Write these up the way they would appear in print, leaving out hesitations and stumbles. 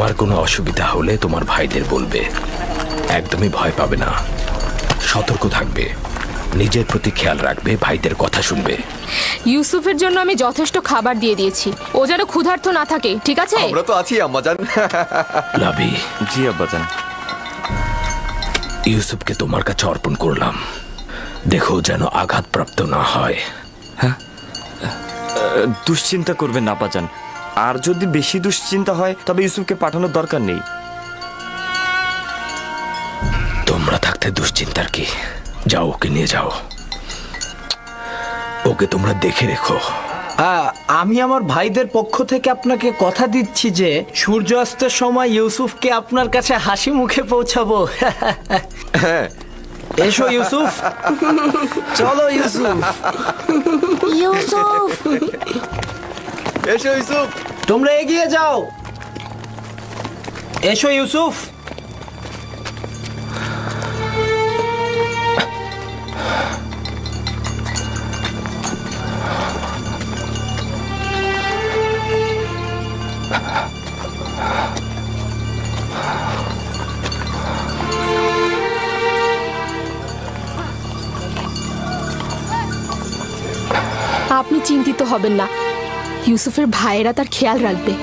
তোমার কোনো অসুবিধা হলে তোমার ভাইদের বলবে, একদমই ভয় পাবে না, সতর্ক থাকবে, নিজের প্রতি খেয়াল রাখবে, ভাইদের কথা শুনবে। ইউসুফের জন্য আমি যথেষ্ট খাবার দিয়ে দিয়েছি, ও যেন ক্ষুধার্ত না থাকে, ঠিক আছে? আমরা তো আছি আম্মাজান। লাভি, জি আব্বাজান। ইউসুফকে তোমার কাছে অর্পণ করলাম, দেখো যেন আঘাতপ্রাপ্ত না হয়। দুশ্চিন্তা করবেন না আব্বাজান, আর যদি বেশি দুশ্চিন্তা হয় তবে ইউসুফকে পাঠানোর দরকার নেই। তোমরা থাকতে দুশ্চিন্তার কি, যাও ওকে নিয়ে যাও, ওকে তোমরা দেখে রেখো। আমি আমার ভাইদের পক্ষ থেকে আপনাকে কথা দিচ্ছি যে সূর্যাস্তের সময় ইউসুফকে আপনার কাছে হাসি মুখে পৌঁছাবো। হ্যাঁ, এসো ইউসুফ, চলো ইউসুফ। ইউসুফ, এসো ইউসুফ। তোমরা এগিয়ে যাও, এসো ইউসুফ। আপনি চিন্তিত হবেন না, ইউসুফের ভাইয়েরা তার খেয়াল রাখবে।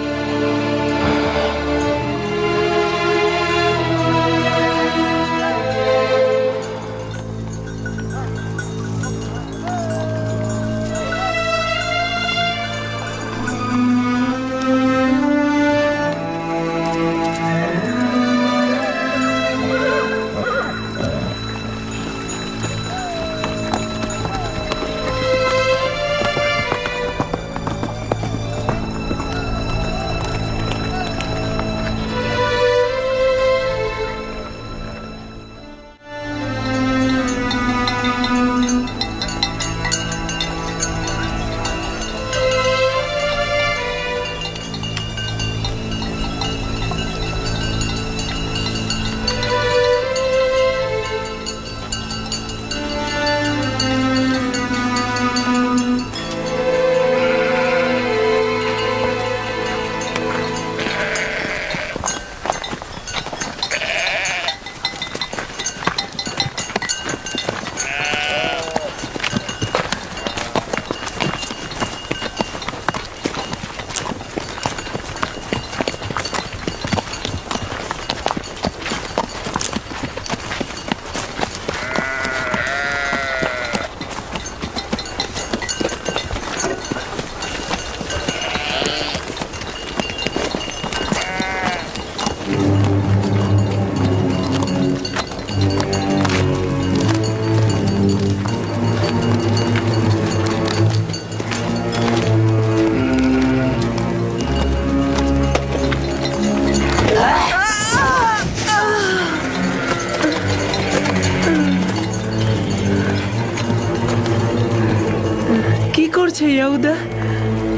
কি করছে ইয়াহুদা?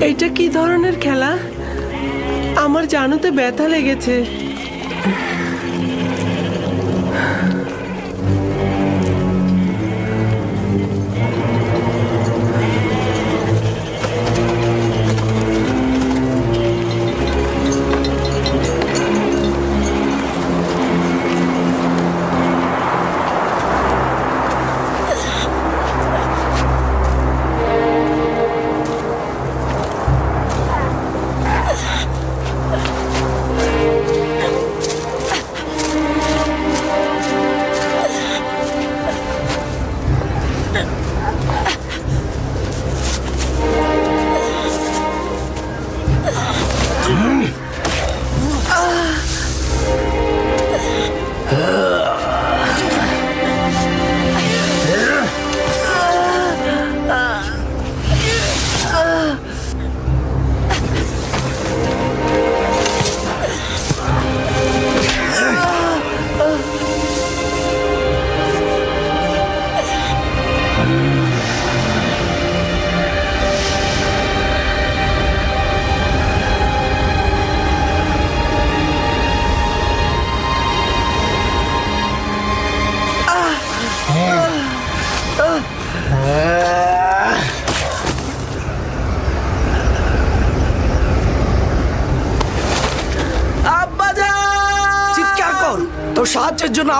এটা কি ধরনের খেলা? আমার জানুতে ব্যথা লেগেছে।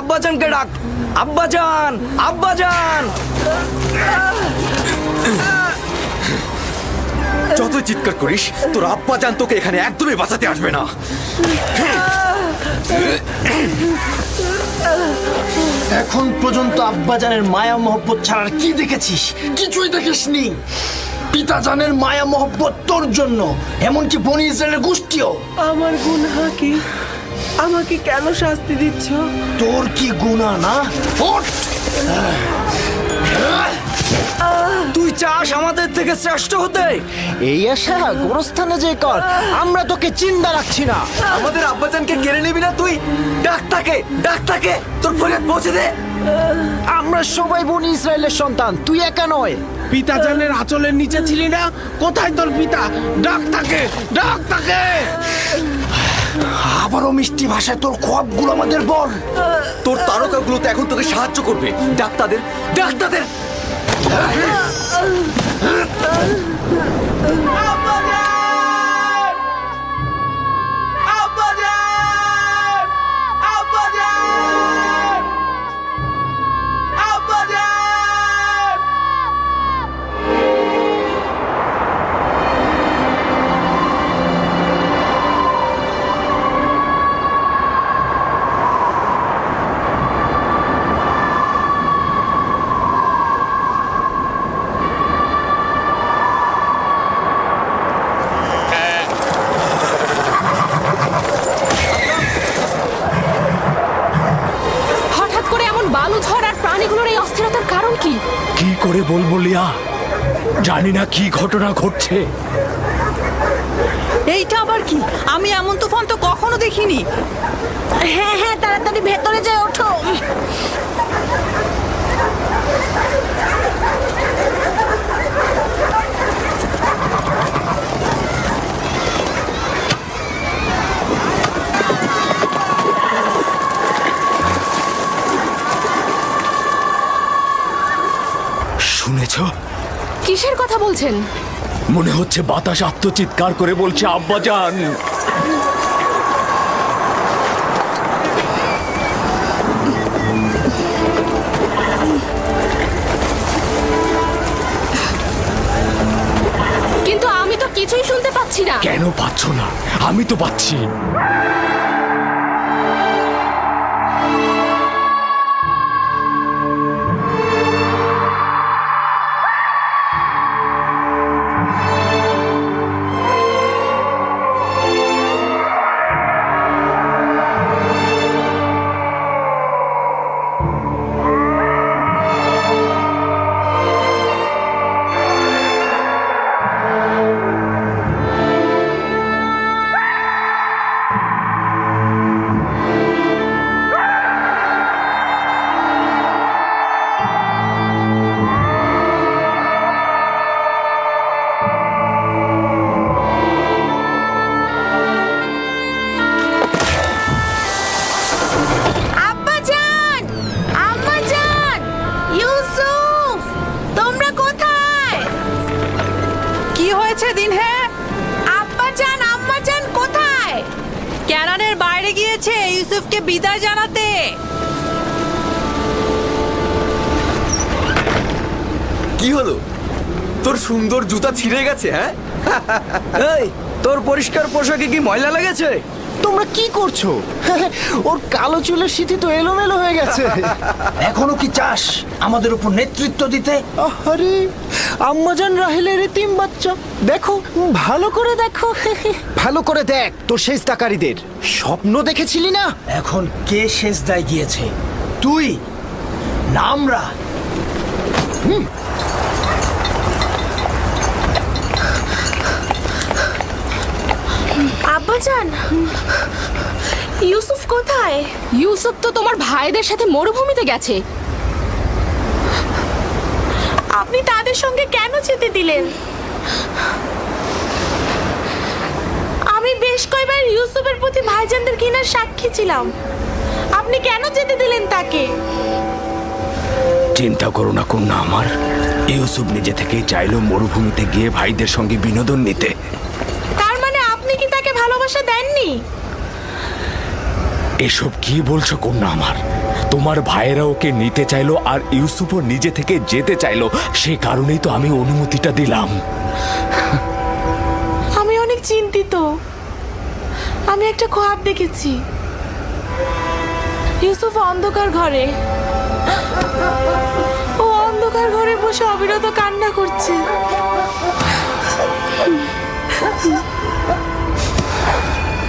আব্বাজানকে ডাক। আব্বাজান, আব্বাজান। যত চিৎকার করিস তোর আব্বা জান তোকে এখানে একদমই বাঁচাতে আসবে না। এখন পর্যন্ত আব্বাজানের মায়া মহব্বত ছাড়ার কি দেখেছিস? কিছুই দেখিসনি। পিতাজানের মায়া মহব্বত তোর জন্য, এমনকি বনি ইসরায়েলের গোষ্ঠীও। আমার গুনাহ কি? আমাকে কেন শাস্তি দিচ্ছ? তোর কি গুনাহ না? ওঠ! তুই চাস আমাদের থেকে শ্রেষ্ঠ হতে? এই আশা গোরস্থানে যে কর, আমরা তোকে চিন্তা রাখছি না। আমাদের আব্বাজানকে কেড়ে নিবি না তুই? ডাক তাকে, ডাক তাকে, তোর ফরিয়াদ পৌঁছে দে। আমরা সবাই বনি ইসরায়েলের সন্তান, তুই একা নয়। পিতাজানের আঁচলের নিচে ছিলি না? কোথায় তোর পিতা? ডাক তাকে, ডাক তাকে। আবারও মিষ্টি ভাষায় তোর খোয়াবগুলো আমাদের বল। তোর তারকাগুলো তো এখন তোকে সাহায্য করবে। ডাক তাদের, ডাক তাদের। হঠাৎ করে এমন বালু ঝড় আর প্রাণীগুলোর এই অস্থিরতার কারণ কি? কি করে বলবো লিয়া, জানি না কি ঘটনা ঘটছে। এইটা আবার কি? আমি এমন তুফান তো কখনো দেখিনি। হ্যাঁ হ্যাঁ, তাড়াতাড়ি ভেতরে যেয়ে ওঠো। শুনেছ? কিসের কথা বলছেন? মনে হচ্ছে বাতাস আত্মচিৎকার করে বলছে আব্বাজান। কিন্তু আমি তো কিছুই শুনতে পাচ্ছি না। কেন পাচ্ছ না? আমি তো পাচ্ছি। আব্বাজান, আম্মাজান, ইউসুফ, তোমরা কোথায়? কি হয়েছে দিনহে? আব্বাজান, আম্মাজান কোথায়? ক্যানানের বাইরে গিয়েছে ইউসুফকে বিদায় জানাতে। কি হলো? তোর সুন্দর জুতা ছিঁড়ে গেছে? হ্যাঁ, এই, তোর পরিষ্কার পোশাকে কি ময়লা লেগেছে? তোমরা কি করছো? ওর কালো চুলের সিঁথি তো এলোমেলো হয়ে গেছে। এখনো কি চাস আমাদের উপর নেতৃত্ব দিতে? আরে আম্মাজান রাহেলের এতিম বাচ্চা, দেখো ভালো করে দেখো। ভালো করে দেখ তোর সেজদাকারীদের। স্বপ্ন দেখেছিলি না? এখন কে সেজদায় গিয়েছে? তুই না আমরা? আব্বাজান, ইউসুফ কোথায়? ইউসুফ তো তোমার ভাইদের সাথে মরুভূমিতে গেছে। আপনি তাদের সঙ্গে কেন যেতে দিলেন? আমি বেশ কয়েকবার ইউসুফের প্রতি ভাইজানদের ঘৃণার সাক্ষী ছিলাম। আপনি কেন যেতে দিলেন তাকে? চিন্তা করো না কন্যা আমার, ইউসুফ নিজে থেকেই চাইলো মরুভূমিতে গিয়ে ভাইদের সঙ্গে বিনোদন নিতে। তার মানে আপনি কি তাকে ভালোবাসা দেননি? এসব কি বলছো কন্যা আমার? তোমার ভাইয়েরা ওকে নিতে চাইলো আর ইউসুফও নিজে থেকে যেতে চাইলো, সে কারণেই তো আমি অনুমতিটা দিলাম। আমি অনেক চিন্তিত। আমি একটা খোয়াব দেখেছি। ইউসুফ অন্ধকার ঘরে, ও অন্ধকার ঘরে বসে অবিরত কান্না করছে।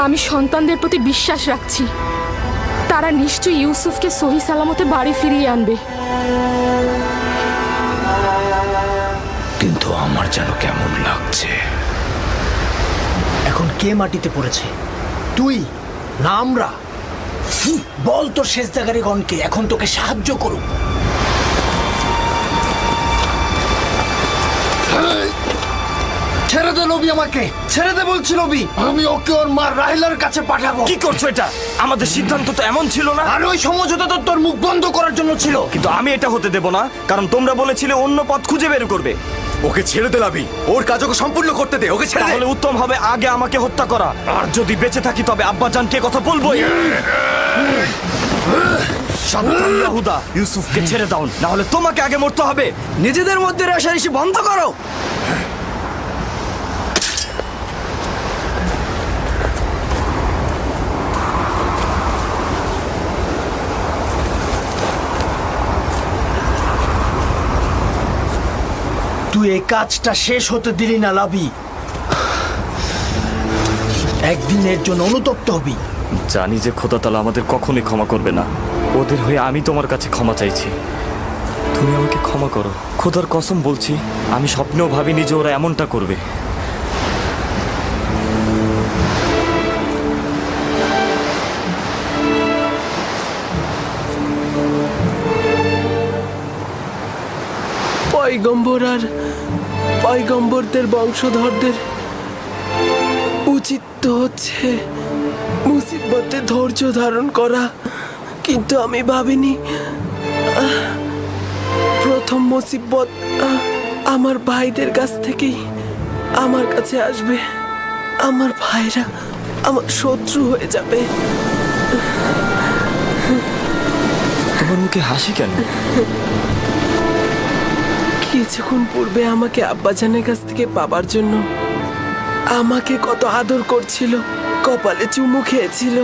আমি সন্তানদের প্রতি বিশ্বাস রাখছি, তারা নিশ্চয়ই ইউসুফকে সহি সালামতে বাড়ি ফিরিয়ে আনবে। কিন্তু আমার যেন কেমন লাগছে। এখন কে মাটিতে পড়েছে, তুই না আমরা? বল তোর সেজদাকারীগণকে এখন তোকে সাহায্য করুক। ছেড়ে দে লবি, আমাকে ছেড়ে দে বলছি লবি। আমি ওকে ওর মা রাহিলার কাছে পাঠাবো। কি করছো এটা? আমাদের সিদ্ধান্ত তো এমন ছিল না। আর ওই সমঝোতা তো তোর মুখ বন্ধ করার জন্য ছিল। কিন্তু আমি এটা হতে দেব না, কারণ তোমরা বলেছিলে অন্য পথ খুঁজে বের করবে। ওকে ছেড়ে দে লাবি, ওর কাজ ওকে সম্পূর্ণ করতে দে, ওকে ছেড়ে দে। তাহলে উত্তম হবে আগে আমাকে হত্যা করা, আর যদি বেঁচে থাকি তবে আব্বাজানকে কথা বলবোই। সাবধান ইয়াহুদা, ইউসুফকে ছেড়ে দাও, না হলে তোমাকে আগে মরতে হবে। নিজেদের মধ্যে রেষারেষি বন্ধ করো। তুই এই কাজটা শেষ হতে দিলি না লাবি। একদিনের জন্য অনুতপ্ত হবি। জানি যে খোদা তাআলা আমাদের কখনোই ক্ষমা করবে না। ওদের হয়ে আমি তোমার কাছে ক্ষমা চাইছি, তুমি আমাকে ক্ষমা করো। খোদার কসম বলছি, আমি স্বপ্নেও ভাবিনি যে ওরা এমনটা করবে। পয়গম্বর আর পয়গম্বরদের বংশধরদের উচিত তো হচ্ছে মুসিবতে ধৈর্য ধারণ করা, কিন্তু আমি ভাবিনি প্রথম মুসিবত আমার ভাইদের কাছ থেকেই আমার কাছে আসবে। আমার ভাইরা আমার শত্রু হয়ে যাবে। তোমার মুখে হাসি কেন? কিছুক্ষণ পূর্বে আমাকে আব্বাজানের কাছ থেকে পাবার জন্য আমাকে কত আদর করছিল, কপালে চুমু খেয়েছিল।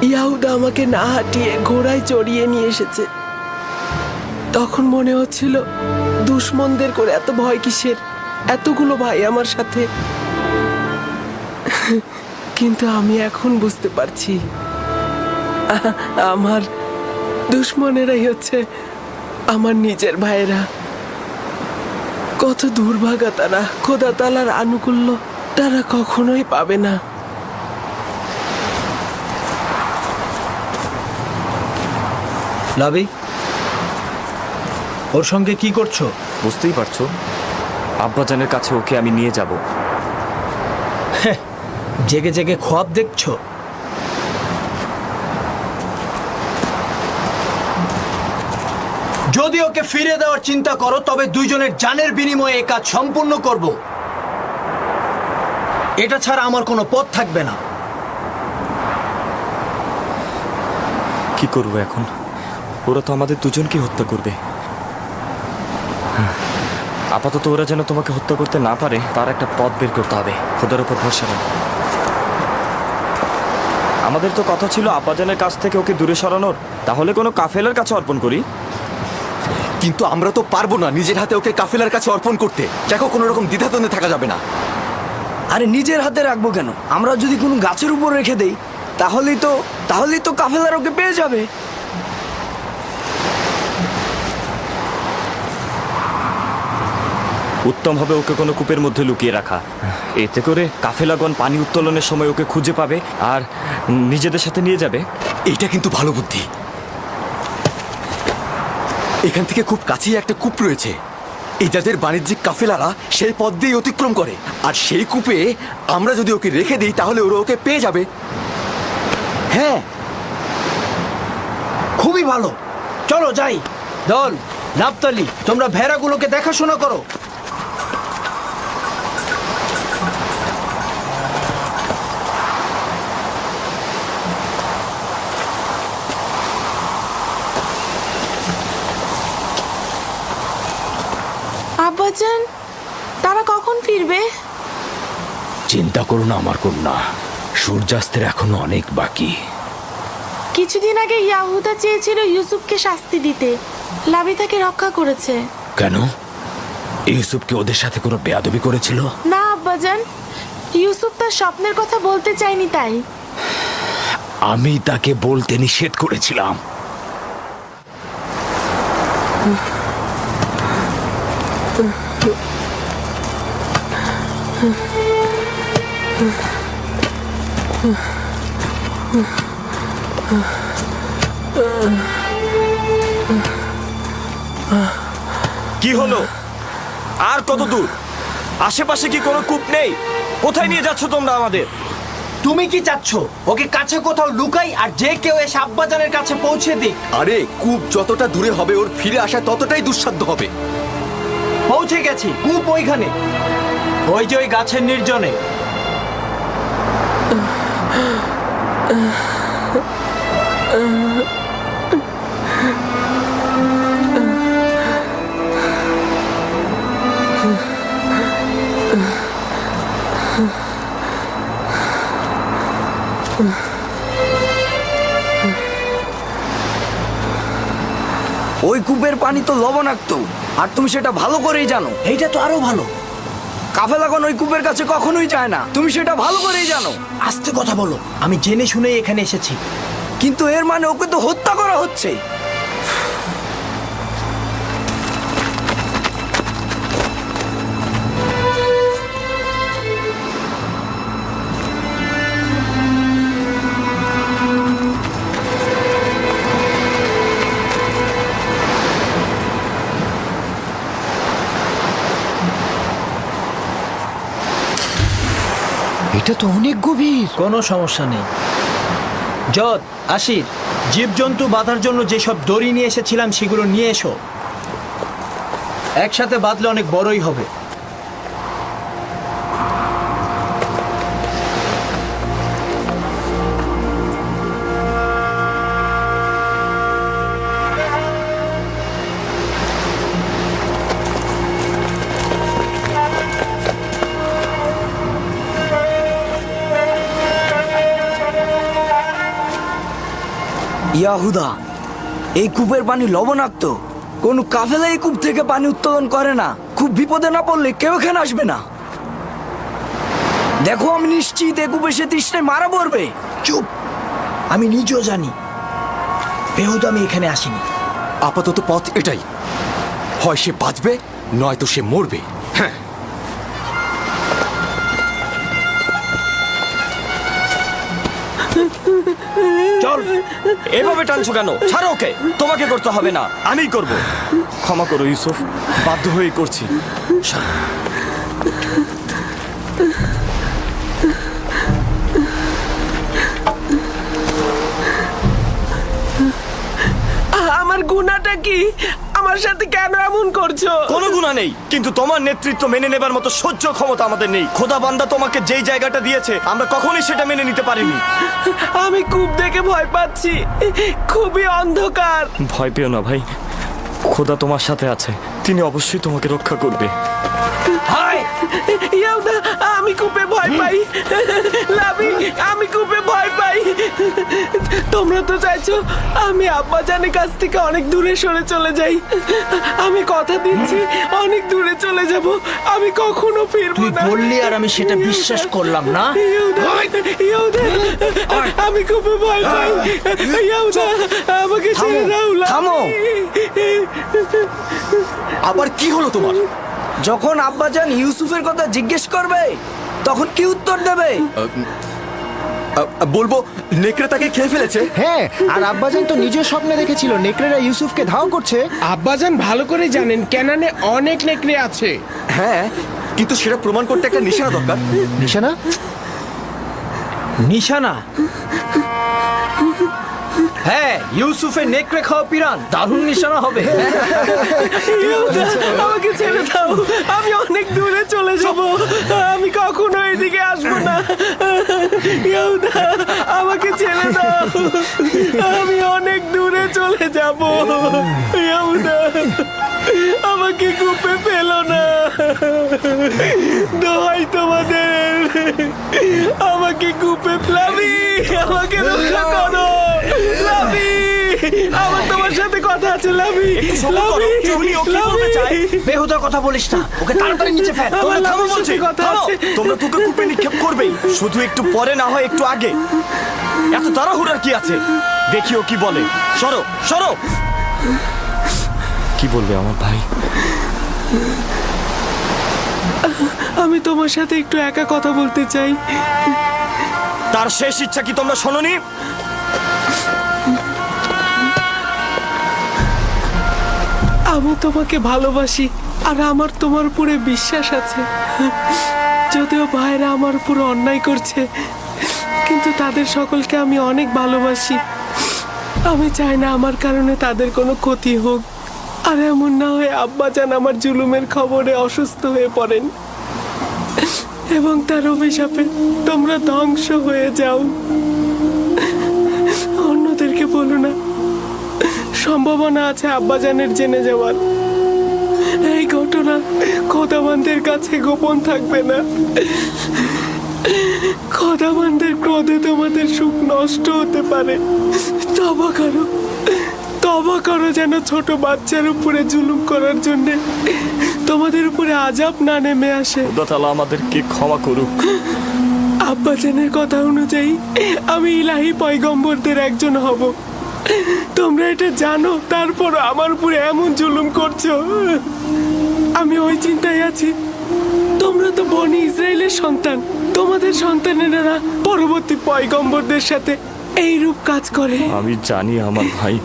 ইয়াহুদা আমাকে না হাঁটিয়ে ঘোড়ায় চড়িয়ে নিয়ে এসেছে। তখন মনে হচ্ছিল দুশ্মনদের করে এত ভয় কিসের, এতগুলো ভাই আমার সাথে। কিন্তু আমি এখন বুঝতে পারছি আমার দুশ্মনেরাই হচ্ছে আমার নিজের ভাইয়েরা। কত দুর্ভাগা তারা, খোদা তাআলার আনুকূল্য তারা কখনোই পাবে না। লাবি, ওর সঙ্গে কি করছো? বুঝতেই পারছো, আব্বাজানের কাছে ওকে আমি নিয়ে যাব। জেগে জেগে খোয়াব দেখছো? যদি ওকে ফিরে দেওয়ার চিন্তা করো তবে দুইজনের জানের বিনিময়ে এই কাজ সম্পূর্ণ করব। এটা ছাড়া আমার কোনো পথ থাকবে না। কি করবো এখন? ওরা তো আমাদের দুজনকে হত্যা করবে। আপাতত ওরা যেন তোমাকে হত্যা করতে না পারে তার একটা পথ বের করতে হবে। খোদার উপর ভরসা রাখো। আমাদের তো কথা ছিল আব্বাজানের কাছ থেকে ওকে দূরে সরানোর, তাহলে কোনো কাফেলার কাছে অর্পণ করি। কিন্তু আমরা তো পারবো না নিজের হাতে ওকে কাফেলার কাছে অর্পণ করতে। দেখো, কোনো রকম দ্বিধাদ্বন্দ্বে থাকা যাবে না। আরে নিজের হাতে রাখবো কেন? আমরা যদি কোনো গাছের উপর রেখে দেই তাহলেই তো কাফেলার ওকে পেয়ে যাবে। উত্তম হবে ওকে কোনো কূপের মধ্যে লুকিয়ে রাখা। এতে করে কাফেলাগণ পানি উত্তোলনের সময় ওকে খুঁজে পাবে আর নিজেদের সাথে নিয়ে যাবে। এইটা কিন্তু ভালো বুদ্ধি। এখান থেকে খুব কাছেই একটা কূপ রয়েছে। এই যাদের বাণিজ্যিক কাফেলারা সেই পথ দিয়ে অতিক্রম করে, আর সেই কূপে আমরা যদি ওকে রেখে দিই তাহলে ওরা ওকে পেয়ে যাবে। হ্যাঁ, খুবই ভালো। চলো যাই। দল, নাপতালি, তোমরা ভেড়াগুলোকে দেখাশোনা করো। আব্বাজান, তারা কখন ফিরবে? চিন্তা করো না আমার কন্যা, সূর্যাস্তের এখনো অনেক বাকি। কিছুদিন আগে ইয়াহুদা চেয়েছিল ইউসুফকে শাস্তি দিতে, লাবি তাকে রক্ষা করেছে। কেন? ইউসুফকে ওদের সাথে কোনো বেয়াদবি করেছিল? না আব্বাজান, ইউসুফ তার স্বপ্নের কথা বলতে চায়নি তাই। আমি তাকে বলতে নিষেধ করেছিলাম। কি হলো? আর কত দূর? আশেপাশে কি কোনো কূপ নেই? কোথায় নিয়ে যাচ্ছ তোমরা আমাদের? তুমি কি চাচ্ছ ওকে কাছে কোথাও লুকাই আর যে কেউ এসে আব্বাজানের কাছে পৌঁছে দিক? আরে কূপ যতটা দূরে হবে ওর ফিরে আসা ততটাই দুঃসাধ্য হবে। পৌঁছে গেছি, কূপ ওইখানে, ওই যে ওই গাছের নির্জনে। ওই কূপের পানি তো লবণাক্ত, আর তুমি সেটা ভালো করেই জানো। এইটা তো আরো ভালো। কাফেলাগণ ওই কূপের কাছে কখনোই যায় না, তুমি সেটা ভালো করেই জানো। আস্তে কথা বলো, আমি জেনে শুনেই এখানে এসেছি। কিন্তু এর মানে ওকে তো হত্যা করা হচ্ছে। এটা তো অনেক গভীর। কোনো সমস্যা নেই। যদ, আশির, জীবজন্তু বাঁধার জন্য যেসব দড়ি নিয়ে এসেছিলাম সেগুলো নিয়ে এসো। একসাথে বাঁধলে অনেক বড়ই হবে। ইয়াহুদা, এই কূপের পানি লবণাক্ত। কোন কাফেলা এই কূপ থেকে পানি উত্তোলন করে না। খুব বিপদে না পড়লে কেউ এখানে আসবে না। দেখো, আমি নিশ্চিত এই কূপে সে তৃষ্ণায় মারা পড়বে। চুপ, আমি নিজেও জানি, বেহুদা আমি এখানে আসিনি। আপাতত পথ এটাই, হয় সে বাঁচবে নয়তো সে মরবে। হ্যাঁ, চল। এভাবে টানছো কেন? ছাড়ো ওকে। তোমাকে করতে হবে না, আমিই করব। ক্ষমা করো ইউসুফ, বাধ্য হয়েই করছি। আমার গুনাহটা কি? আমার সাথে কেন এমন করছো? কোনো গুনাহ নেই, কিন্তু তোমার নেতৃত্ব মেনে নেবার মতো সহ্য ক্ষমতা আমাদের নেই। খোদা বান্দা তোমাকে যেই জায়গাটা দিয়েছে আমরা কখনোই সেটা মেনে নিতে পারিনি। আমি কূপ দেখে ভয় পাচ্ছি, খুবই অন্ধকার। ভয় পেও না ভাই, খোদা তোমার সাথে আছে, তিনি অবশ্যই তোমাকে রক্ষা করবে। হাই ইয়াহুদা, আমি কূপে ভয় পাই। লাবি, আমি কূপে ভয় পাই। তোমরা তো চাইছো আমি আব্বাজানের কাছ থেকে অনেক দূরে সরে চলে যাই। আমি কথা দিচ্ছি অনেক দূরে চলে যাব, আমি কখনো ফিরবো তুই না। বললি আর আমি সেটা বিশ্বাস করলাম না। ইয়াহুদা, ইয়াহুদা, আমি কূপে ভয় পাই। ইয়াহুদা, আমাকে ছেড়ে দাও। লাবি। থামো। আবার কি হলো তোমার? যখন আব্বাজান ইউসুফের কথা জিজ্ঞেস করবে তখন কি উত্তর দেবে? বলবো নেকড়ে তাকে খেয়ে ফেলেছে। হ্যাঁ, আর আব্বাজান তো নিজের স্বপ্নে দেখেছিল নেকড়েরা ইউসুফকে ধাও করছে। আব্বাজান ভালো করে জানেন কেনানে অনেক নেকড়ে আছে। হ্যাঁ, কিন্তু সেটা প্রমাণ করতে একটা নিশানা দরকার। নিশানা? নিশানা? হ্যাঁ, ইউসুফের নেকড়ে খাওয়া পিরান দারুণ নিশানা হবে। ইয়াহুদা, আমাকে ছেড়ে দাও, আমি অনেক দূরে চলে যাব, আমি কখনো এদিকে আসবো না। ইয়াহুদা, আমাকে ছেড়ে দাও, আমি অনেক দূরে চলে যাব। ইয়াহুদা, আমাকে কূপে ফেলো না। আমাকে কূপে লাভি, আমাকে রক্ষা করো লাভি, আমার তোমার সাথে কথা আছে লাভি, লাভি, লাভি। বেহুদা কথা বলিস না, ওকে তাড়াতাড়ি নিচে ফেল। আমার থামো লাভির বলছি, সাথে কথা থামো। আছে। তোমরা তোকে কূপে নিক্ষেপ করবেই, শুধু একটু পরে না হয় একটু আগে। এত তাড়াহুড়ার কি আছে? দেখিও কি বলে। সরো সরো। কি বলবে আমার ভাই? আমি তোমার সাথে একটু একা কথা বলতে চাই। তার শেষ ইচ্ছা কি তোমরা শোনোনি? আমি তোমাকে ভালোবাসি, আর আমার তোমার উপরে বিশ্বাস আছে। যদিও ভাইরা আমার উপর অন্যায় করছে, কিন্তু তাদের সকলকে আমি অনেক ভালোবাসি। আমি চাই না আমার কারণে তাদের কোনো ক্ষতি হোক, আর এমন না হয় আব্বাজান আমার জুলুমের খবরে অসুস্থ হয়ে পড়েন এবং তার অভিশাপে তোমরা ধ্বংস হয়ে যাও। অন্যদেরকে বলো না, সম্ভাবনা আছে আব্বাজানের জেনে যাওয়ার। এই ঘটনা খোদাবানদের কাছে গোপন থাকবে না। খোদাবানদের ক্রোধে তোমাদের সুখ নষ্ট হতে পারে। তবা করো যেন ছোট বাচ্চার উপরে জুলুম করার জন্য তোমাদের উপরে আযাব না নেমে আসে। খোদা তাআলা আমাদেরকে ক্ষমা করুক। আব্বাজানের কথা অনুযায়ী আমি ইলাহি পয়গম্বরদের একজন হব। তোমরা এটা জানো, তারপর আমার উপরে এমন জুলুম করছো। আমি ওই চিন্তায় আছি, তোমরা তো বনি ইসরায়েলের সন্তান, তোমাদের সন্তানেরা পরবর্তী পয়গম্বরদের সাথে এইরূপ কাজ করে। আমি জানি আমার ভাই,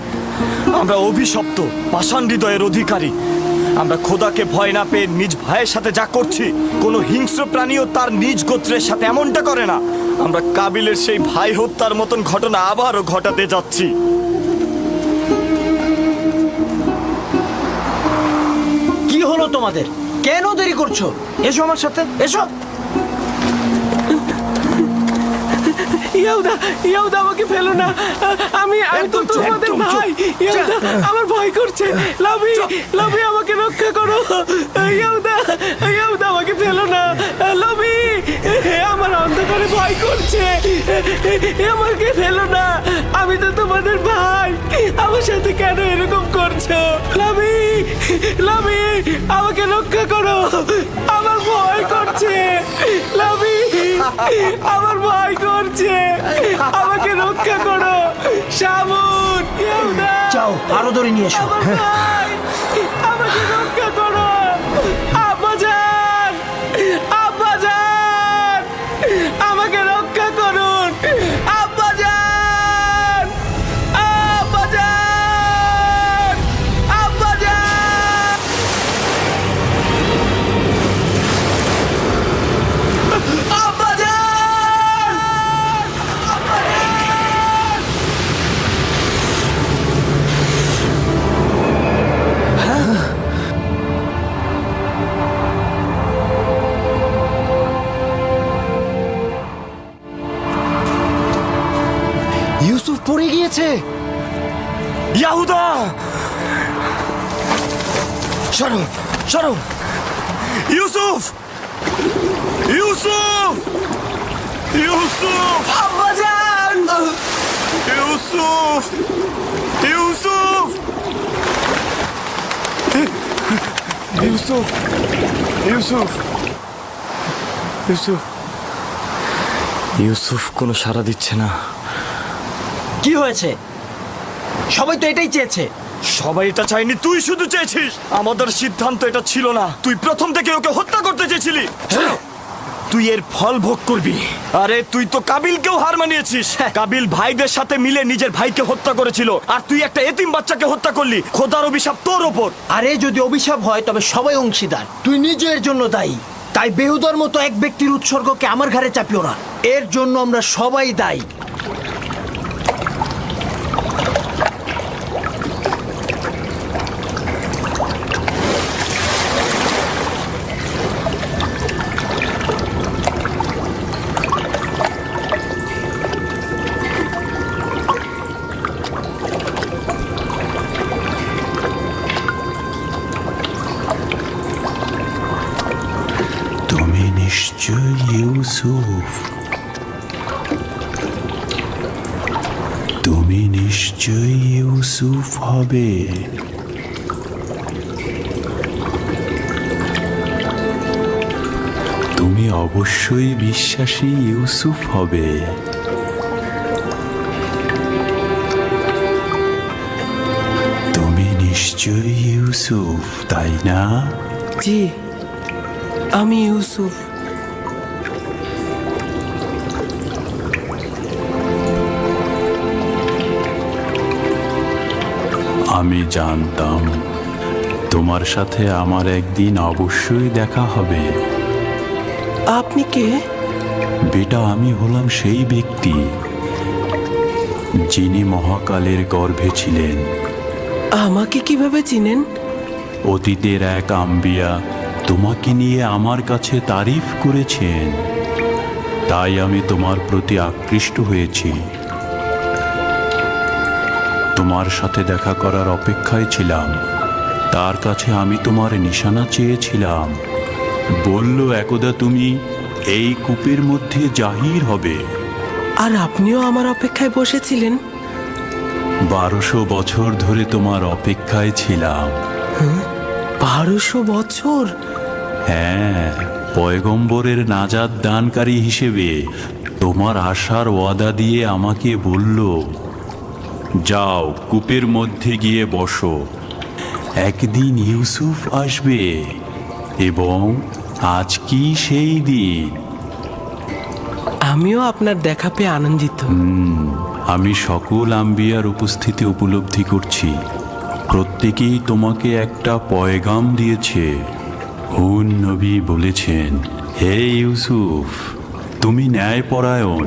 আমরা অভিশপ্ত পাষাণ হৃদয়ের অধিকারী। আমরা খোদাকে ভয় না পেয়ে নিজ ভাইয়ের সাথে যা করছি, কোনো হিংস্র প্রাণীও তার নিজ গোত্রের সাথে এমনটা করে না। আমরা কাবিলের সেই ভাই হত্যার মতন ঘটনা আবারও ঘটাতে যাচ্ছি। কি হলো তোমাদের? কেন দেরি করছো? এসো আমার সাথে, এসো। ইয়াহুদা আমাকে ফেলো না, আমি তো তোমাদের ভাই। ইয়াহুদা, আমার ভয় করছে। লাভি আমাকে রক্ষা করো। ইয়াহুদা আমাকে ফেলো না। লাভি, আমার অন্ধকারে ভয় করছে। আমাকে ফেলো না, আমি তো তোমাদের ভাই। আমার সাথে কেন এরকম করছো? লাভি, আমাকে রক্ষা করো, আমার ভয় করছে। লাভি, আমার ভয় করছে, আমাকে রক্ষা করো। শামুন, ইয়াহুদা, যাও, আরো ধরে নিয়ে এসো। আমার ভাই, আমাকে রক্ষা করো। আব্বাজান, আমাকে রক্ষা করুন। আব্বাজান, ইউসুফ পড়ে গিয়েছে। ইয়াহুদা, সরো সরো। ইউসুফ, ইউসুফ, ইউসুফ, আব্বাজান! ইউসুফ, ইউসুফ, ইউসুফ, ইউসুফ, ইউসুফ, ইউসুফ কোনো সাড়া দিচ্ছে না। কি হয়েছে? সবাই তো এটাই চেয়েছে। সবাই এটা চাইনি, তুই শুধু চেয়েছিস। আমাদের সিদ্ধান্ত এটা ছিল না। তুই প্রথম থেকে ওকে হত্যা করতে চেয়েছিলি। তুই এর ফল ভোগ করবি। আরে তুই তো কাবিলকেও হার মানিয়েছিস। কাবিল ভাইদের সাথে মিলে নিজের ভাইকে হত্যা করেছিল, আর তুই একটা এতিম বাচ্চাকে হত্যা করলি। খোদার অভিশাপ তোর ওপর। আরে যদি অভিশাপ হয় তবে সবাই অংশীদার, তুই নিজের জন্য দায়ী। তাই বেহুদার মতো এক ব্যক্তির উৎসর্গকে আমার ঘাড়ে চাপিও না। এর জন্য আমরা সবাই দায়ী। তুমি নিশ্চয় ইউসুফ। তুমি নিশ্চয়ই ইউসুফ হবে। তুমি অবশ্যই বিশ্বাসী ইউসুফ হবে। তুমি নিশ্চয়ই ইউসুফ, তাই না? জি, আমি ইউসুফ। আমি জানতাম তোমার সাথে আমার একদিন অবশ্যই দেখা হবে। আপনি কে? বেটা, আমি হলাম সেই ব্যক্তি যিনি মহাকালের গর্ভে ছিলেন। আমাকে কিভাবে চিনেন? অতীতের এক আম্বিয়া তোমাকে নিয়ে আমার কাছে তারিফ করেছেন, তাই আমি তোমার প্রতি আকৃষ্ট হয়েছি। তোমার সাথে দেখা করার অপেক্ষায় ছিলাম। তার কাছে আমি তোমার নিশানা চেয়েছিলাম। বলল, একদা তুমি এই কূপের মধ্যে জাহির হবে। আর আপনিও আমার অপেক্ষায় বসেছিলেন? 1200 বছর ধরে তোমার অপেক্ষায় ছিলাম। 1200 বছর? হ্যাঁ, পয়গম্বরের নাজাত দানকারী হিসেবে তোমার আশার ওয়াদা দিয়ে আমাকে বলল, যাও কূপের মধ্যে গিয়ে বসো, একদিন ইউসুফ আসবে এবং আজ কি সেই দিন। আমিও আপনার দেখা পেয়ে আনন্দিত। আমি সকল আম্বিয়ার উপস্থিতি উপলব্ধি করছি। প্রত্যেকেই তোমাকে একটা পয়গাম দিয়েছে। হুন নবী বলেছেন, হে ইউসুফ, তুমি ন্যায়পরায়ণ,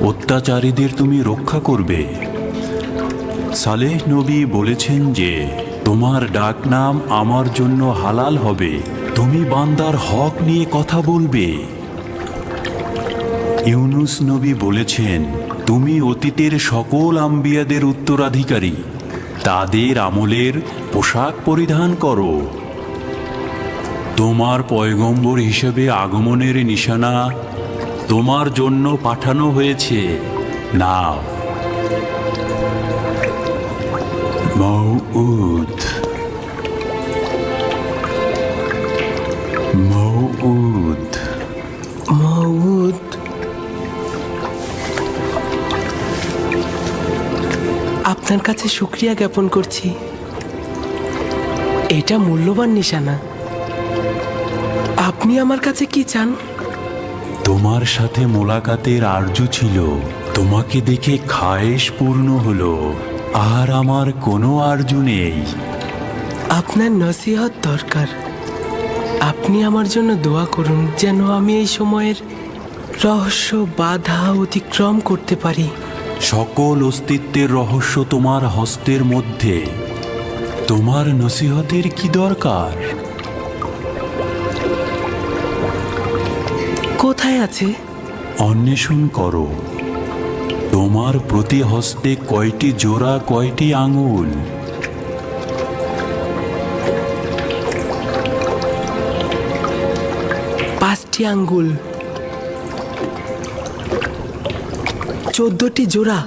অত্যাচারীদের তুমি রক্ষা করবে। সালেহ নবী বলেছেন যে তোমার ডাকনাম আমার জন্য হালাল হবে, তুমি বান্দার হক নিয়ে কথা বলবে। ইউনুস নবী বলেছেন, তুমি অতীতের সকল আম্বিয়াদের উত্তরাধিকারী, তাদের আমলের পোশাক পরিধান করো। তোমার পয়গম্বর হিসেবে আগমনের নিশানা তোমার জন্য পাঠানো হয়েছে। নাও। মউউদ, মউউদ, মউদ। আপনার কাছে শুকরিয়া জ্ঞাপন করছি। এটা মূল্যবান নিশানা। আপনি আমার কাছে কি চান? তোমার সাথে মোলাকাতের আরজু ছিল, তোমাকে দেখে খায়েশ পূর্ণ হলো, আর আমার কোনো আরজু নেই। আপনার নসিহত দরকার। আপনি আমার জন্য দোয়া করুন যেন আমি এই সময়ের রহস্য বাধা অতিক্রম করতে পারি। সকল অস্তিত্বের রহস্য তোমার হস্তের মধ্যে। তোমার নসিহতের কি দরকার? কোথায় আছে? অন্বেষণ করো। তোমার প্রতি হস্তে কয়টি জোড়া, কয়টি আঙুল? পাঁচটি আঙ্গুল, 14টি জোড়া।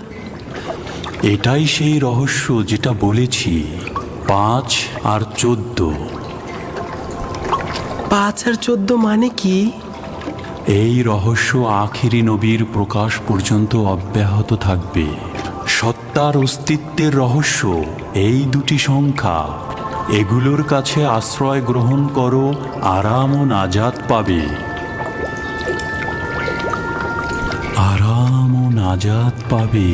এটাই সেই রহস্য যেটা বলেছি, 5 আর 14। 5 আর 14 মানে কি? এই রহস্য আখিরি নবীর প্রকাশ পর্যন্ত অব্যাহত থাকবে। সত্তার অস্তিত্বের রহস্য এই দুটি সংখ্যা। এগুলোর কাছে আশ্রয় গ্রহণ করো, আরাম ও নাজাত পাবে। আরাম ও নাজাত পাবে।